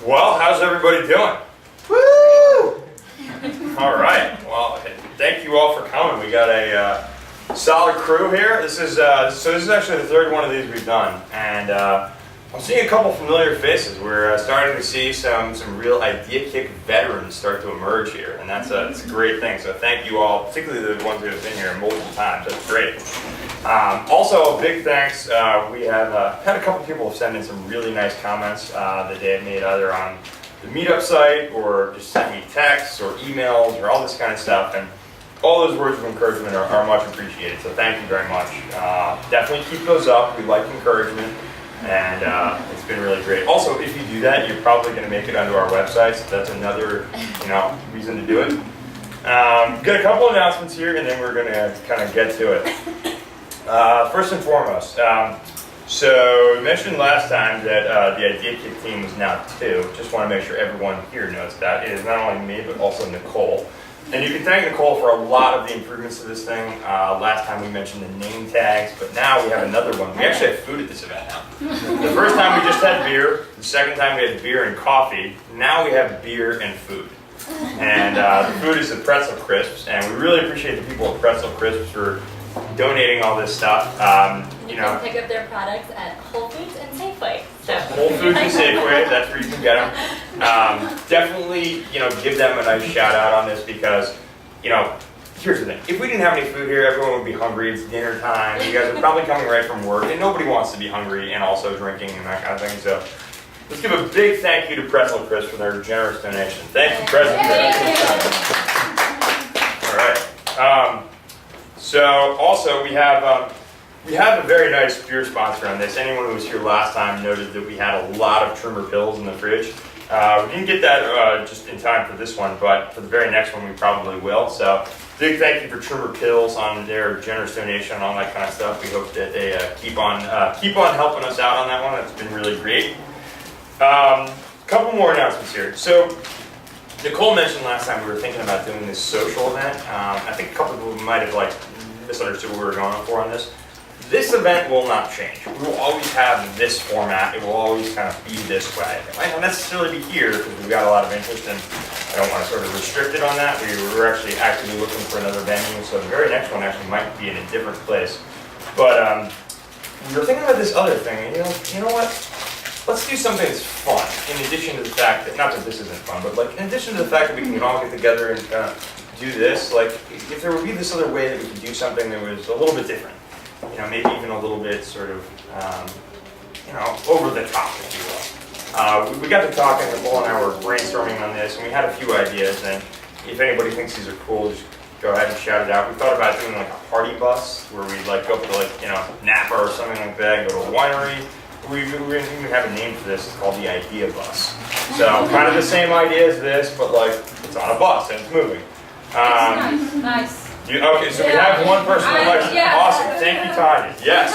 Well, how's everybody doing? Woo! All right. Well, thank you all for coming. We got a solid crew here. This is actually the third one of these we've done, and I'm seeing a couple familiar faces. We're starting to see some real Idea Kick veterans start to emerge here, and that's a great thing. So thank you all, particularly the ones who have been here multiple times. That's great. Also, a big thanks. We have had a couple people send in some really nice comments that they have made either on the meetup site or just sent me texts or emails or all this kind of stuff. And all those words of encouragement are much appreciated. So thank you very much. Definitely keep those up. We like encouragement, and it's been really great. Also, if you do that, you're probably going to make it onto our website. So that's another reason to do it. Got a couple announcements here, and then we're going to kind of get to it. First and foremost, so we mentioned last time that the Idea Kick team is now 2. Just want to make sure everyone here knows that. It is not only me, but also Nicole. And you can thank Nicole for a lot of the improvements to this thing. Last time we mentioned the name tags, but now we have another one. We actually have food at this event now. The first time we just had beer. The second time we had beer and coffee. Now we have beer and food. And the food is the pretzel crisps, and we really appreciate the people at Pretzel Crisps for donating all this stuff. You can pick up their products at Whole Foods and Safeway. So. Whole Foods and Safeway, that's where you can get them. Definitely, give them a nice shout out on this because, here's the thing. If we didn't have any food here, everyone would be hungry. It's dinner time. You guys are probably coming right from work, and nobody wants to be hungry and also drinking and that kind of thing. So let's give a big thank you to Pretzel Crisp for their generous donation. Thank you, Pretzel Crisp. All right. So also we have a very nice beer sponsor on this. Anyone who was here last time noted that we had a lot of Trimmer Pills in the fridge. We didn't get that just in time for this one, but for the very next one we probably will. So big thank you for Trimmer Pills on their generous donation and all that kind of stuff. We hope that they keep on helping us out on that one. That's been really great. Couple more announcements here. So Nicole mentioned last time we were thinking about doing this social event. I think a couple of people might have misunderstood what we were going for on this. This event will not change. We will always have this format. It will always kind of be this way. It might not necessarily be here because we've got a lot of interest, and I don't want to sort of restrict it on that. We're actually actively looking for another venue, so the very next one actually might be in a different place. But we were thinking about this other thing, and you know what? Let's do something that's fun, in addition to the fact that, not that this isn't fun, but in addition to the fact that we can all get together and kind of do this, if there would be this other way that we could do something that was a little bit different, maybe even a little bit sort of, over the top, if you will. We got to talking, Nicole and I were brainstorming on this, and we had a few ideas, and if anybody thinks these are cool, just go ahead and shout it out. We thought about doing a party bus, where we'd go up to Napa or something like that, and go to a winery. We didn't even have a name for this. It's called the Idea Bus. So kind of the same idea as this, but it's on a bus and it's moving. Nice. Okay, so we have one person who likes it. Awesome. Thank you, Tanya. Yes.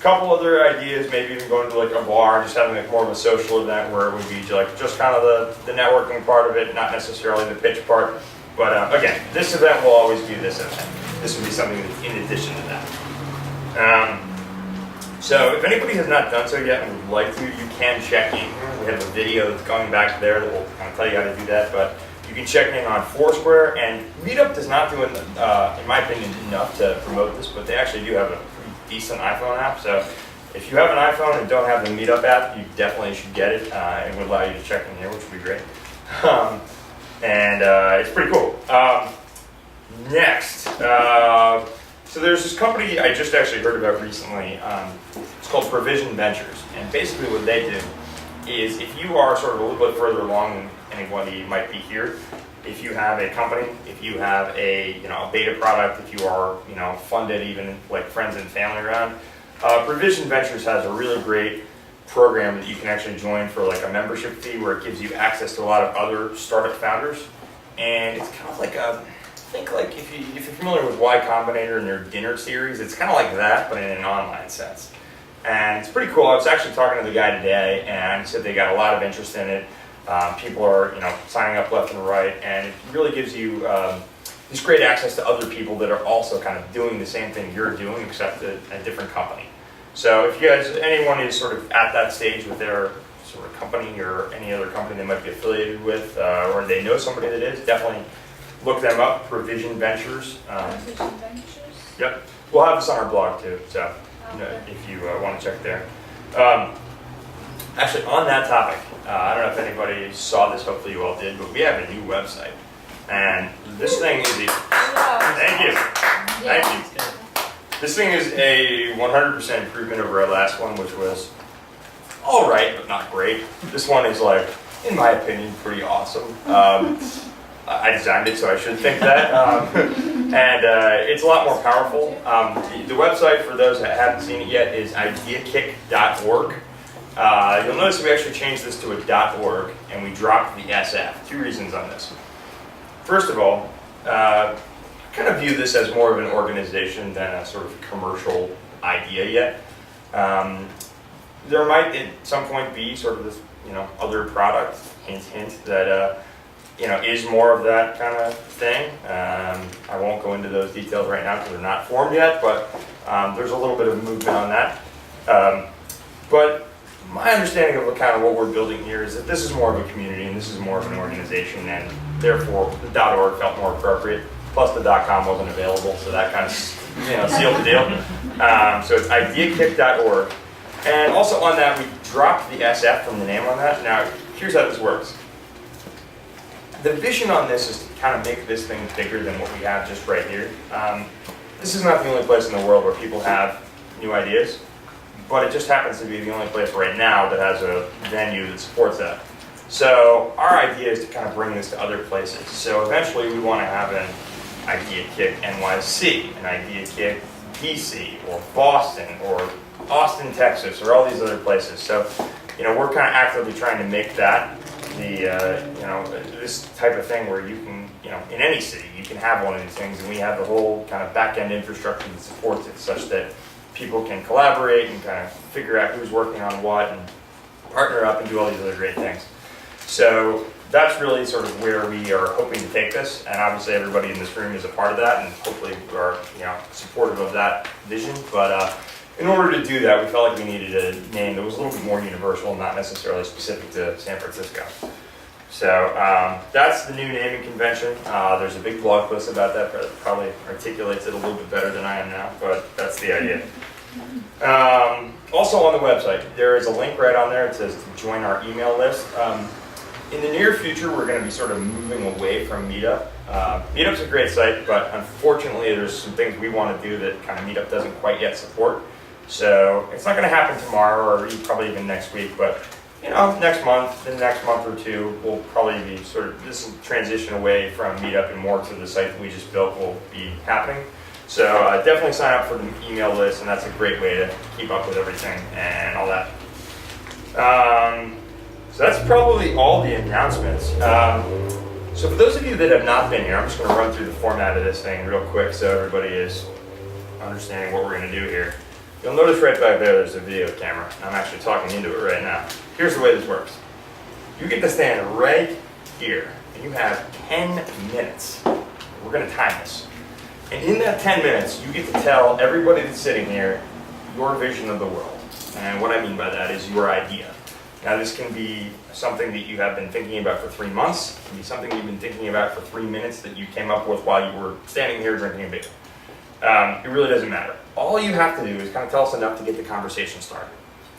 Couple other ideas, maybe even going to a bar, just having more of a social event where it would be just kind of the networking part of it, not necessarily the pitch part. But again, this event will always be this event. This would be something that's in addition to that. So if anybody has not done so yet and would like to, you can check in. We have a video that's going back there that will kind of tell you how to do that. But you can check in on Foursquare, and Meetup does not do, in my opinion, enough to promote this, but they actually do have a pretty decent iPhone app. So if you have an iPhone and don't have the Meetup app, you definitely should get it. It would allow you to check in here, which would be great. And it's pretty cool. Next. So there's this company I just actually heard about recently. It's called Provision Ventures, and basically what they do is if you are sort of a little bit further along than anybody might be here, if you have a company, if you have a beta product, if you are funded even friends and family around, Provision Ventures has a really great program that you can actually join for a membership fee where it gives you access to a lot of other startup founders, and it's kind of if you're familiar with Y Combinator and their dinner series, it's kind of like that, but in an online sense. And it's pretty cool. I was actually talking to the guy today, and he said they got a lot of interest in it. People are, signing up left and right, and it really gives you this great access to other people that are also kind of doing the same thing you're doing, except at a different company. So if anyone is sort of at that stage with their sort of company or any other company they might be affiliated with, or they know somebody that is, definitely look them up. Provision Ventures. Provision Ventures? Yep. We'll have this on our blog too, so if you want to check there. Actually, on that topic, I don't know if anybody saw this, hopefully you all did, but we have a new website. And this thing is thank you. Thank you. This thing is a 100% improvement over our last one, which was all right, but not great. This one is, like, in my opinion, pretty awesome. I designed it, so I should think that. And it's a lot more powerful. The website, for those that haven't seen it yet, is ideakick.org. You'll notice we actually changed this to a .org, and we dropped the SF. Two reasons on this. First of all, I kind of view this as more of an organization than a sort of commercial idea yet. There might at some point be sort of this, other product, hint, hint, that is more of that kind of thing. I won't go into those details right now because they're not formed yet, but there's a little bit of movement on that. But my understanding of what we're building here is that this is more of a community and this is more of an organization, and therefore the .org felt more appropriate. Plus the .com wasn't available, so that kind of sealed the deal. So it's ideakick.org. And also on that, we dropped the SF from the name on that. Now, here's how this works. The vision on this is to kind of make this thing bigger than what we have just right here. This is not the only place in the world where people have new ideas, but it just happens to be the only place right now that has a venue that supports that. So our idea is to kind of bring this to other places. So eventually we want to have an Idea Kick NYC, an Idea Kick DC, or Boston, or Austin, Texas, or all these other places. So, we're kind of actively trying to make that this type of thing where you can, in any city, you can have one of these things, and we have the whole kind of back-end infrastructure that supports it, such that people can collaborate and kind of figure out who's working on what and partner up and do all these other great things. So that's really sort of where we are hoping to take this, and obviously everybody in this room is a part of that, and hopefully are supportive of that vision. But in order to do that, we felt like we needed a name that was a little bit more universal, not necessarily specific to San Francisco. So that's the new naming convention. There's a big blog post about that probably articulates it a little bit better than I am now, but that's the idea. Also on the website, there is a link right on there. It says to join our email list. In the near future, we're going to be sort of moving away from Meetup. Meetup's a great site, but unfortunately there's some things we want to do that kind of Meetup doesn't quite yet support. So it's not going to happen tomorrow or probably even next week, but next month, the next month or two, we'll probably be sort of, this transition away from Meetup and more to the site that we just built will be happening. So definitely sign up for the email list, and that's a great way to keep up with everything and all that. So that's probably all the announcements. So for those of you that have not been here, I'm just going to run through the format of this thing real quick so everybody is understanding what we're going to do here. You'll notice right back there's a video camera. I'm actually talking into it right now. Here's the way this works. You get to stand right here, and you have 10 minutes. We're going to time this. And in that 10 minutes, you get to tell everybody that's sitting here your vision of the world. And what I mean by that is your idea. Now, this can be something that you have been thinking about for 3 months. It can be something you've been thinking about for 3 minutes that you came up with while you were standing here drinking a beer. It really doesn't matter. All you have to do is kind of tell us enough to get the conversation started.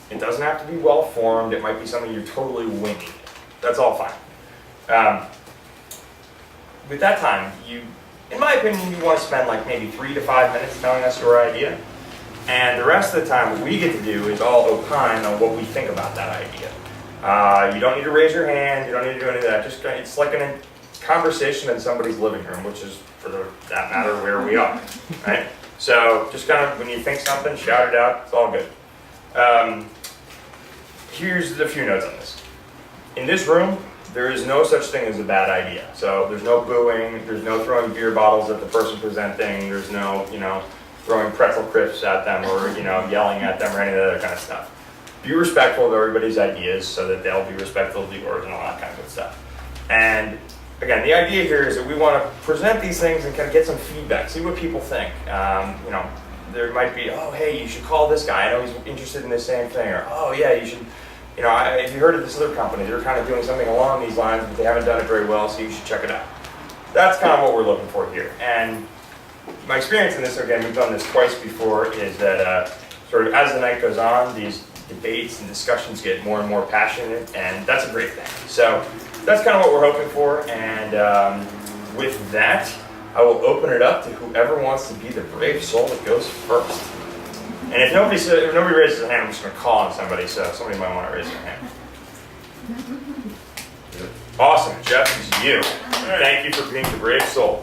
It doesn't have to be well formed. It might be something you're totally winging. That's all fine. With that time, in my opinion, you want to spend like maybe 3 to 5 minutes telling us your idea. And the rest of the time, what we get to do is all opine on what we think about that idea. You don't need to raise your hand. You don't need to do any of that. It's like a conversation in somebody's living room, which is, for that matter, where we are. Right? So just kind of, when you think something, shout it out. It's all good. Here's a few notes on this. In this room, there is no such thing as a bad idea. So there's no booing. There's no throwing beer bottles at the person presenting. There's no, throwing pretzel crisps at them or, yelling at them or any of that other kind of stuff. Be respectful of everybody's ideas so that they'll be respectful of yours and all that kind of good stuff. And again, the idea here is that we want to present these things and kind of get some feedback, see what people think. There might be, oh, hey, you should call this guy. I know he's interested in the same thing. Or, oh, yeah, you should you know, have you heard of this other company? They're kind of doing something along these lines, but they haven't done it very well, so you should check it out. That's kind of what we're looking for here. And my experience in this, again, we've done this twice before, is that sort of as the night goes on, these debates and discussions get more and more passionate, and that's a great thing. So that's kind of what we're hoping for, and with that, I will open it up to whoever wants to be the brave soul that goes first. And if nobody raises their hand, I'm just going to call on somebody, so somebody might want to raise their hand. Awesome, Jeff, this is you. Thank you for being the brave soul.